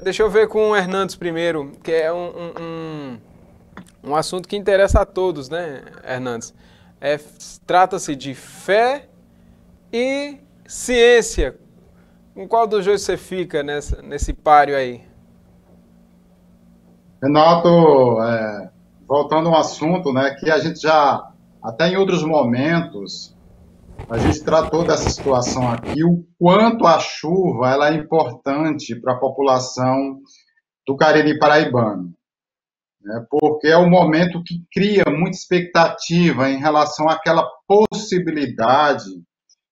Deixa eu ver com o Hernandes primeiro, que é um assunto que interessa a todos, né, Hernandes? Trata-se de fé e ciência. Com qual dos dois você fica nesse páreo aí? Renato, voltando ao assunto, né, que a gente já, até em outros momentos, a gente tratou dessa situação aqui, o quanto a chuva ela é importante para a população do Cariri paraibano, né, porque é um momento que cria muita expectativa em relação àquela possibilidade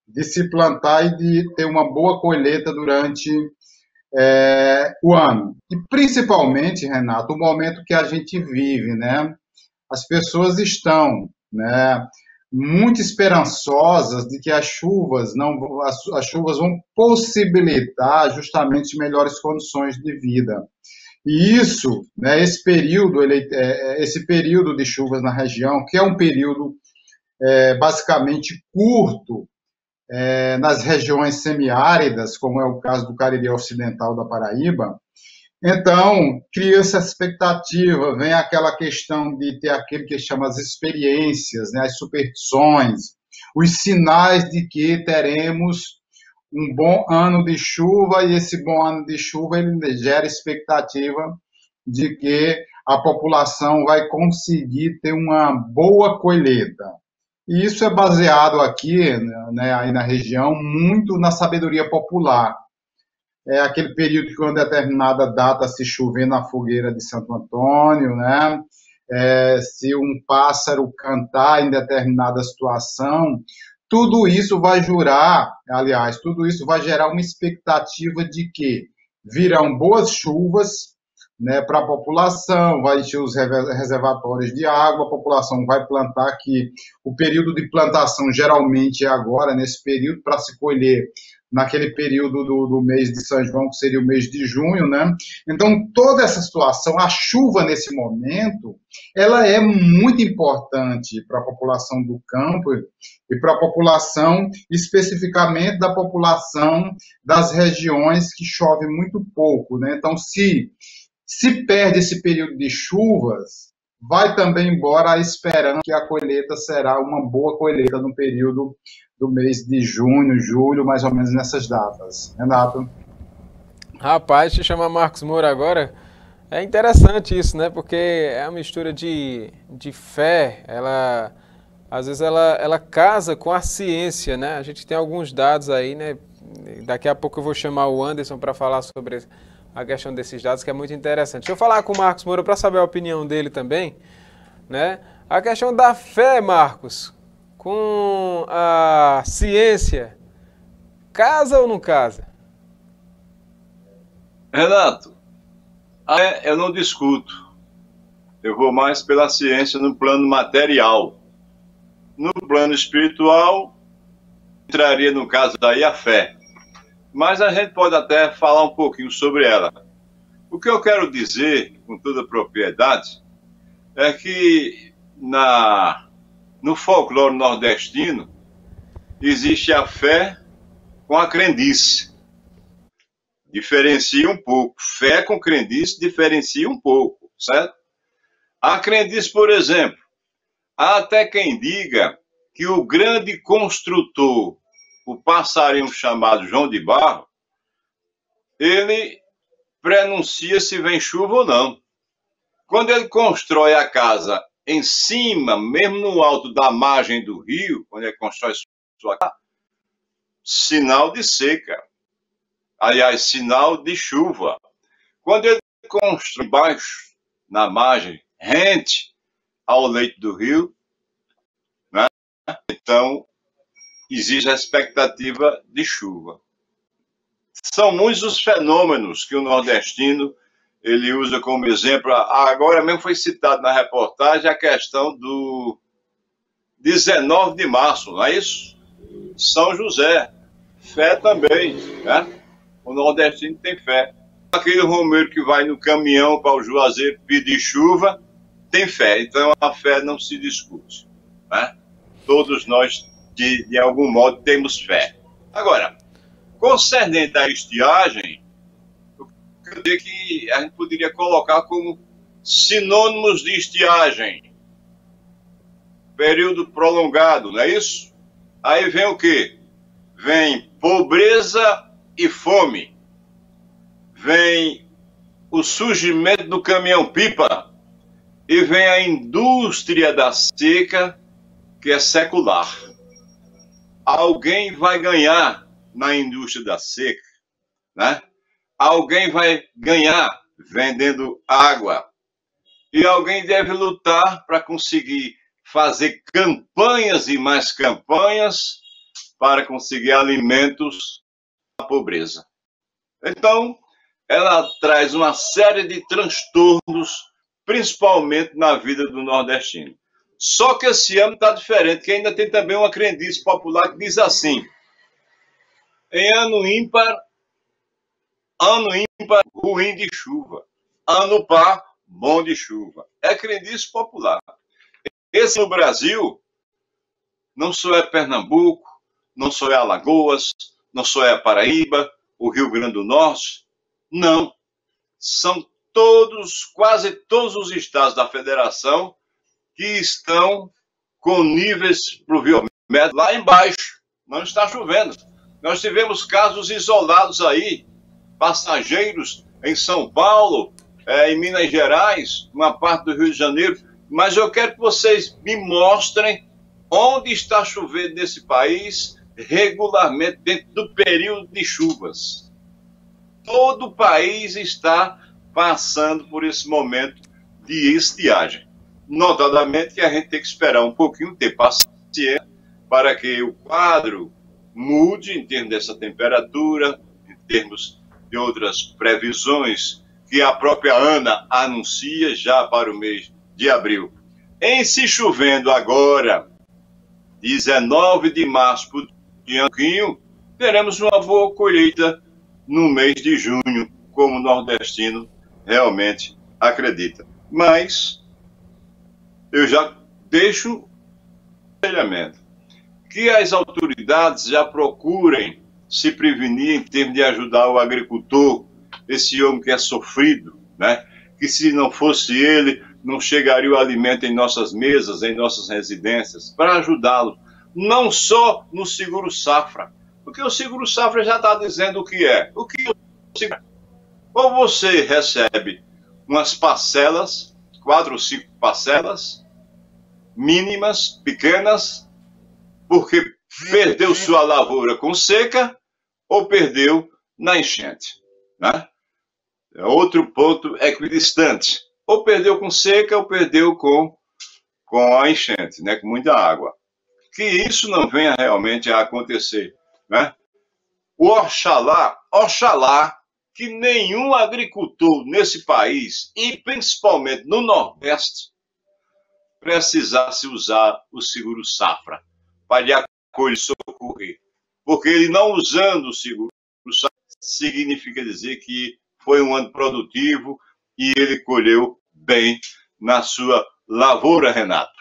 de se plantar e de ter uma boa colheita durante o ano. E principalmente, Renato, o momento que a gente vive, né? As pessoas estão, né, muito esperançosas de que as chuvas não as chuvas vão possibilitar justamente melhores condições de vida. E isso, né, esse período de chuvas na região, que é um período basicamente curto, nas regiões semiáridas, como é o caso do Cariri Ocidental da Paraíba, então cria essa expectativa, vem aquela questão de ter aquele que chama as experiências, né, as superstições, os sinais de que teremos um bom ano de chuva, e esse bom ano de chuva ele gera expectativa de que a população vai conseguir ter uma boa colheita. E isso é baseado aqui, né, aí na região, muito na sabedoria popular. É aquele período que, com determinada data, se chover na fogueira de Santo Antônio, né? Se um pássaro cantar em determinada situação, tudo isso vai tudo isso vai gerar uma expectativa de que virão boas chuvas, né, para a população, vai encher os reservatórios de água, a população vai plantar, que o período de plantação geralmente é agora, nesse período, para se colher naquele período do mês de São João, que seria o mês de junho, né? Então, toda essa situação, a chuva nesse momento, ela é muito importante para a população do campo e para a população, especificamente da população das regiões que chove muito pouco, né? Então, se perde esse período de chuvas, vai também embora a esperança que a colheita será uma boa colheita no período do mês de junho, julho, mais ou menos nessas datas. Renato? Rapaz, te chamar Marcos Moura agora, é interessante isso, né? Porque é uma mistura de fé, às vezes ela casa com a ciência, né? A gente tem alguns dados aí, né? Daqui a pouco eu vou chamar o Anderson para falar sobre a questão desses dados, que é muito interessante. Deixa eu falar com o Marcos Moura para saber a opinião dele também, né? A questão da fé, Marcos, com a ciência, casa ou não casa? Renato, eu não discuto. Eu vou mais pela ciência no plano material. No plano espiritual, entraria no caso daí a fé. Mas a gente pode até falar um pouquinho sobre ela. O que eu quero dizer, com toda propriedade, é que no folclore nordestino existe a fé com a crendice. Diferencia um pouco. Fé com crendice diferencia um pouco, certo? A crendice, por exemplo, há até quem diga que o grande construtor, o passarinho chamado João de Barro, ele prenuncia se vem chuva ou não. Quando ele constrói a casa em cima, mesmo no alto da margem do rio, quando ele constrói sua casa, sinal de seca. Aliás, sinal de chuva. Quando ele constrói embaixo, na margem, rente ao leito do rio, né? Então existe a expectativa de chuva. São muitos os fenômenos que o nordestino ele usa como exemplo. Agora mesmo foi citado na reportagem a questão do 19 de março, não é isso? São José. Fé também, né? O nordestino tem fé. Aquele romeiro que vai no caminhão para o Juazeiro pedir chuva, tem fé. Então a fé não se discute, né? Todos nós, de algum modo, temos fé. Agora, concernente à estiagem, que a gente poderia colocar como sinônimos de estiagem. Período prolongado, não é isso? Aí vem o quê? Vem pobreza e fome. Vem o surgimento do caminhão-pipa. E vem a indústria da seca, que é secular. Alguém vai ganhar na indústria da seca, né? Alguém vai ganhar vendendo água. E alguém deve lutar para conseguir fazer campanhas e mais campanhas para conseguir alimentos da pobreza. Então, ela traz uma série de transtornos, principalmente na vida do nordestino. Só que esse ano está diferente, que ainda tem também uma crendice popular que diz assim: em ano ímpar, ruim de chuva. Ano par, bom de chuva. É crendice popular. Esse no Brasil não só é Pernambuco, não só é Alagoas, não só é Paraíba, o Rio Grande do Norte. Não. São todos, quase todos os estados da federação que estão com níveis pluviométricos lá embaixo. Não está chovendo. Nós tivemos casos isolados aí, passageiros em São Paulo, em Minas Gerais, uma parte do Rio de Janeiro. Mas eu quero que vocês me mostrem onde está chovendo nesse país regularmente dentro do período de chuvas. Todo o país está passando por esse momento de estiagem. Notadamente que a gente tem que esperar um pouquinho, ter paciência, para que o quadro mude em termos dessa temperatura, em termos de outras previsões que a própria ANA anuncia já para o mês de abril. Em se chovendo agora, 19 de março por dianquinho, teremos uma boa colheita no mês de junho, como o nordestino realmente acredita. Mas eu já deixo o aconselhamento que as autoridades já procurem se prevenir em termos de ajudar o agricultor, esse homem que é sofrido, né? Que se não fosse ele, não chegaria o alimento em nossas mesas, em nossas residências, para ajudá-lo. Não só no seguro-safra, porque o seguro-safra já está dizendo o que é. O que é o seguro? Ou você recebe umas parcelas, 4 ou 5 parcelas, mínimas, pequenas, porque perdeu sua lavoura com seca ou perdeu na enchente, né? Outro ponto equidistante. Ou perdeu com seca ou perdeu com a enchente, né? Com muita água. Que isso não venha realmente a acontecer, né? Oxalá que nenhum agricultor nesse país, e principalmente no Nordeste, precisasse usar o seguro-safra para lhe acolher e socorrer. Porque ele não usando o seguro-safra significa dizer que foi um ano produtivo e ele colheu bem na sua lavoura, Renato.